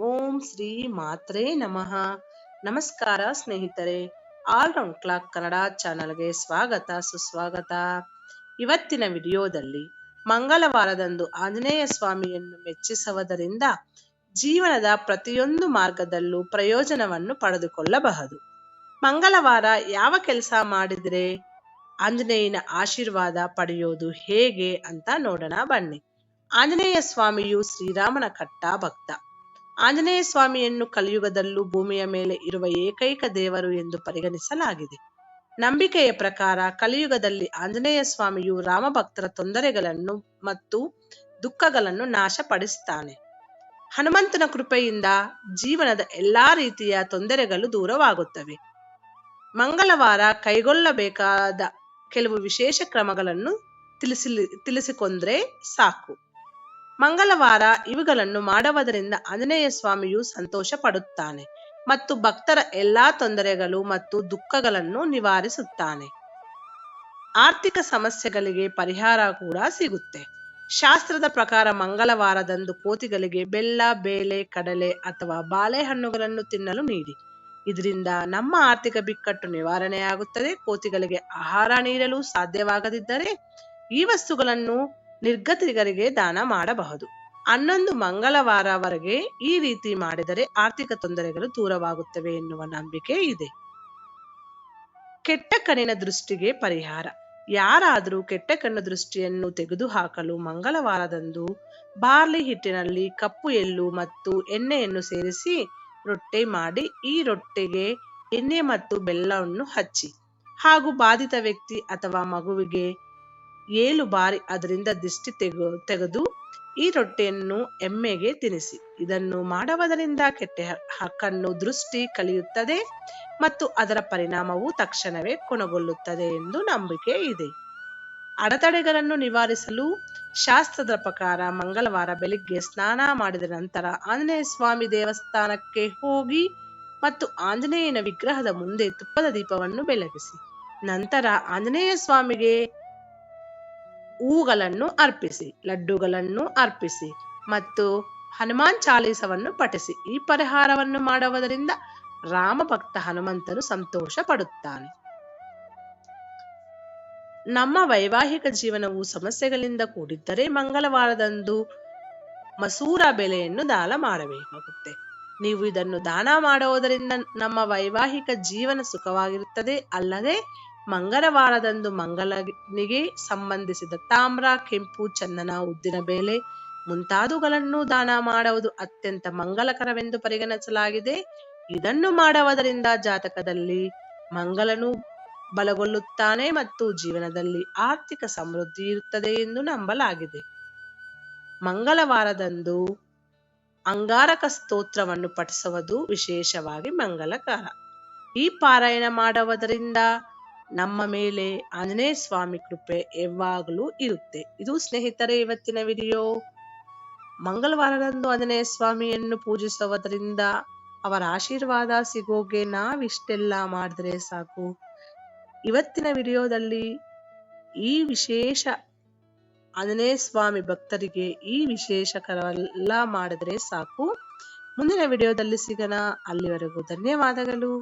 ಓಂ ಶ್ರೀ ಮಾತ್ರೇ ನಮಃ. ನಮಸ್ಕಾರ ಸ್ನೇಹಿತರೆ, ಆಲ್ ರೌಂಡ್ ಕ್ಲಾಕ್ ಕನ್ನಡ ಚಾನಲ್ಗೆ ಸ್ವಾಗತ ಸುಸ್ವಾಗತ. ಇವತ್ತಿನ ವಿಡಿಯೋದಲ್ಲಿ ಮಂಗಳವಾರದಂದು ಆಂಜನೇಯ ಸ್ವಾಮಿಯನ್ನು ಮೆಚ್ಚಿಸುವುದರಿಂದ ಜೀವನದ ಪ್ರತಿಯೊಂದು ಮಾರ್ಗದಲ್ಲೂ ಪ್ರಯೋಜನವನ್ನು ಪಡೆದುಕೊಳ್ಳಬಹುದು. ಮಂಗಳವಾರ ಯಾವ ಕೆಲಸ ಮಾಡಿದರೆ ಆಂಜನೇಯನ ಆಶೀರ್ವಾದ ಪಡೆಯೋದು ಹೇಗೆ ಅಂತ ನೋಡೋಣ ಬನ್ನಿ. ಆಂಜನೇಯ ಸ್ವಾಮಿಯು ಶ್ರೀರಾಮನ ಕಟ್ಟ ಭಕ್ತ. ಆಂಜನೇಯ ಸ್ವಾಮಿಯನ್ನು ಕಲಿಯುಗದಲ್ಲೂ ಭೂಮಿಯ ಮೇಲೆ ಇರುವ ಏಕೈಕ ದೇವರು ಎಂದು ಪರಿಗಣಿಸಲಾಗಿದೆ. ನಂಬಿಕೆಯ ಪ್ರಕಾರ ಕಲಿಯುಗದಲ್ಲಿ ಆಂಜನೇಯ ಸ್ವಾಮಿಯು ರಾಮ ಭಕ್ತರ ತೊಂದರೆಗಳನ್ನು ಮತ್ತು ದುಃಖಗಳನ್ನು ನಾಶಪಡಿಸುತ್ತಾನೆ. ಹನುಮಂತನ ಕೃಪೆಯಿಂದ ಜೀವನದ ಎಲ್ಲಾ ರೀತಿಯ ತೊಂದರೆಗಳು ದೂರವಾಗುತ್ತವೆ. ಮಂಗಳವಾರ ಕೈಗೊಳ್ಳಬೇಕಾದ ಕೆಲವು ವಿಶೇಷ ಕ್ರಮಗಳನ್ನು ತಿಳಿಸಿಕೊಂಡ್ರೆ ಸಾಕು. ಮಂಗಳವಾರ ಇವುಗಳನ್ನು ಮಾಡುವುದರಿಂದ ಆಂಜನೇಯ ಸ್ವಾಮಿಯು ಸಂತೋಷ ಪಡುತ್ತಾನೆ ಮತ್ತು ಭಕ್ತರ ಎಲ್ಲಾ ತೊಂದರೆಗಳು ಮತ್ತು ದುಃಖಗಳನ್ನು ನಿವಾರಿಸುತ್ತಾನೆ. ಆರ್ಥಿಕ ಸಮಸ್ಯೆಗಳಿಗೆ ಪರಿಹಾರ ಕೂಡ ಸಿಗುತ್ತೆ. ಶಾಸ್ತ್ರದ ಪ್ರಕಾರ ಮಂಗಳವಾರದಂದು ಕೋತಿಗಳಿಗೆ ಬೆಲ್ಲ, ಬೇಳೆ, ಕಡಲೆ ಅಥವಾ ಬಾಳೆಹಣ್ಣುಗಳನ್ನು ತಿನ್ನಲು ನೀಡಿ. ಇದರಿಂದ ನಮ್ಮ ಆರ್ಥಿಕ ಬಿಕ್ಕಟ್ಟು ನಿವಾರಣೆಯಾಗುತ್ತದೆ. ಕೋತಿಗಳಿಗೆ ಆಹಾರ ನೀಡಲು ಸಾಧ್ಯವಾಗದಿದ್ದರೆ ಈ ವಸ್ತುಗಳನ್ನು ನಿರ್ಗತಿಕರಿಗೆ ದಾನ ಮಾಡಬಹುದು. 11 ಮಂಗಳವಾರವರೆಗೆ ಈ ರೀತಿ ಮಾಡಿದರೆ ಆರ್ಥಿಕ ತೊಂದರೆಗಳು ದೂರವಾಗುತ್ತವೆ ಎನ್ನುವ ನಂಬಿಕೆ ಇದೆ. ಕೆಟ್ಟ ಕಣ್ಣಿನ ದೃಷ್ಟಿಗೆ ಪರಿಹಾರ. ಯಾರಾದರೂ ಕೆಟ್ಟ ಕಣ್ಣು ದೃಷ್ಟಿಯನ್ನು ತೆಗೆದುಹಾಕಲು ಮಂಗಳವಾರದಂದು ಬಾರ್ಲಿ ಹಿಟ್ಟಿನಲ್ಲಿ ಕಪ್ಪು ಎಳ್ಳು ಮತ್ತು ಎಣ್ಣೆಯನ್ನು ಸೇರಿಸಿ ರೊಟ್ಟಿ ಮಾಡಿ ಈ ರೊಟ್ಟಿಗೆ ಎಣ್ಣೆ ಮತ್ತು ಬೆಲ್ಲವನ್ನು ಹಚ್ಚಿ ಹಾಗೂ ಬಾಧಿತ ವ್ಯಕ್ತಿ ಅಥವಾ ಮಗುವಿಗೆ 7 ಬಾರಿ ಅದರಿಂದ ದಿಷ್ಟಿ ತೆಗೆದು ಈ ರೊಟ್ಟಿಯನ್ನು ಎಮ್ಮೆಗೆ ತಿನ್ನಿಸಿ. ಇದನ್ನು ಮಾಡುವುದರಿಂದ ಕೆಟ್ಟ ಕಣ್ಣು ದೃಷ್ಟಿ ಕಲಿಯುತ್ತದೆ ಮತ್ತು ಅದರ ಪರಿಣಾಮವು ತಕ್ಷಣವೇ ಕೊನೆಗೊಳ್ಳುತ್ತದೆ ಎಂದು ನಂಬಿಕೆ ಇದೆ. ಅಡೆತಡೆಗಳನ್ನು ನಿವಾರಿಸಲು ಶಾಸ್ತ್ರದ ಪ್ರಕಾರ ಮಂಗಳವಾರ ಬೆಳಿಗ್ಗೆ ಸ್ನಾನ ಮಾಡಿದ ನಂತರ ಆಂಜನೇಯ ಸ್ವಾಮಿ ದೇವಸ್ಥಾನಕ್ಕೆ ಹೋಗಿ ಮತ್ತು ಆಂಜನೇಯನ ವಿಗ್ರಹದ ಮುಂದೆ ತುಪ್ಪದ ದೀಪವನ್ನು ಬೆಳಗಿಸಿ ನಂತರ ಆಂಜನೇಯ ಸ್ವಾಮಿಗೆ ಹೂಗಳನ್ನು ಅರ್ಪಿಸಿ, ಲಡ್ಡುಗಳನ್ನು ಅರ್ಪಿಸಿ ಮತ್ತು ಹನುಮಾನ್ ಚಾಲೀಸವನ್ನು ಪಠಿಸಿ. ಈ ಪರಿಹಾರವನ್ನು ಮಾಡುವುದರಿಂದ ರಾಮ ಭಕ್ತ ಹನುಮಂತನು ಸಂತೋಷ ಪಡುತ್ತಾನೆ. ನಮ್ಮ ವೈವಾಹಿಕ ಜೀವನವು ಸಮಸ್ಯೆಗಳಿಂದ ಕೂಡಿದ್ದರೆ ಮಂಗಳವಾರದಂದು ಮಸೂರ ಬೆಲೆಯನ್ನು ದಾನ ಮಾಡಬೇಕಾಗುತ್ತೆ. ನೀವು ಇದನ್ನು ದಾನ ಮಾಡುವುದರಿಂದ ನಮ್ಮ ವೈವಾಹಿಕ ಜೀವನ ಸುಖವಾಗಿರುತ್ತದೆ. ಅಲ್ಲದೆ ಮಂಗಳವಾರದಂದು ಮಂಗಲನಿಗೆ ಸಂಬಂಧಿಸಿದ ತಾಮ್ರ, ಕೆಂಪು, ಚಂದನ, ಉದ್ದಿನ ಬೇಳೆ ಮುಂತಾದವುಗಳನ್ನು ದಾನ ಮಾಡುವುದು ಅತ್ಯಂತ ಮಂಗಲಕರವೆಂದು ಪರಿಗಣಿಸಲಾಗಿದೆ. ಇದನ್ನು ಮಾಡುವುದರಿಂದ ಜಾತಕದಲ್ಲಿ ಮಂಗಲನು ಬಲಗೊಳ್ಳುತ್ತಾನೆ ಮತ್ತು ಜೀವನದಲ್ಲಿ ಆರ್ಥಿಕ ಸಮೃದ್ಧಿ ಇರುತ್ತದೆ ಎಂದು ನಂಬಲಾಗಿದೆ. ಮಂಗಳವಾರದಂದು ಅಂಗಾರಕ ಸ್ತೋತ್ರವನ್ನು ಪಠಿಸುವುದು ವಿಶೇಷವಾಗಿ ಮಂಗಲಕರ. ಈ ಪಾರಾಯಣ ಮಾಡುವುದರಿಂದ ನಮ್ಮ ಮೇಲೆ ಆಂಜನೇಯ ಸ್ವಾಮಿ ಕೃಪೆ ಯಾವಾಗಲೂ ಇರುತ್ತೆ. ಇದು ಸ್ನೇಹಿತರೆ ಇವತ್ತಿನ ವಿಡಿಯೋ. ಮಂಗಳವಾರದಂದು ಆಂಜನೇಯ ಸ್ವಾಮಿಯನ್ನು ಪೂಜಿಸುವುದರಿಂದ ಅವರ ಆಶೀರ್ವಾದ ಸಿಗೋಗೆ ನಾವಿಷ್ಟೆಲ್ಲ ಮಾಡಿದ್ರೆ ಸಾಕು. ಇವತ್ತಿನ ವಿಡಿಯೋದಲ್ಲಿ ಈ ವಿಶೇಷ ಆಂಜನೇಯ ಸ್ವಾಮಿ ಭಕ್ತರಿಗೆ ಈ ವಿಶೇಷಕರೆಲ್ಲ ಮಾಡಿದ್ರೆ ಸಾಕು. ಮುಂದಿನ ವಿಡಿಯೋದಲ್ಲಿ ಸಿಗೋಣ. ಅಲ್ಲಿವರೆಗೂ ಧನ್ಯವಾದಗಳು.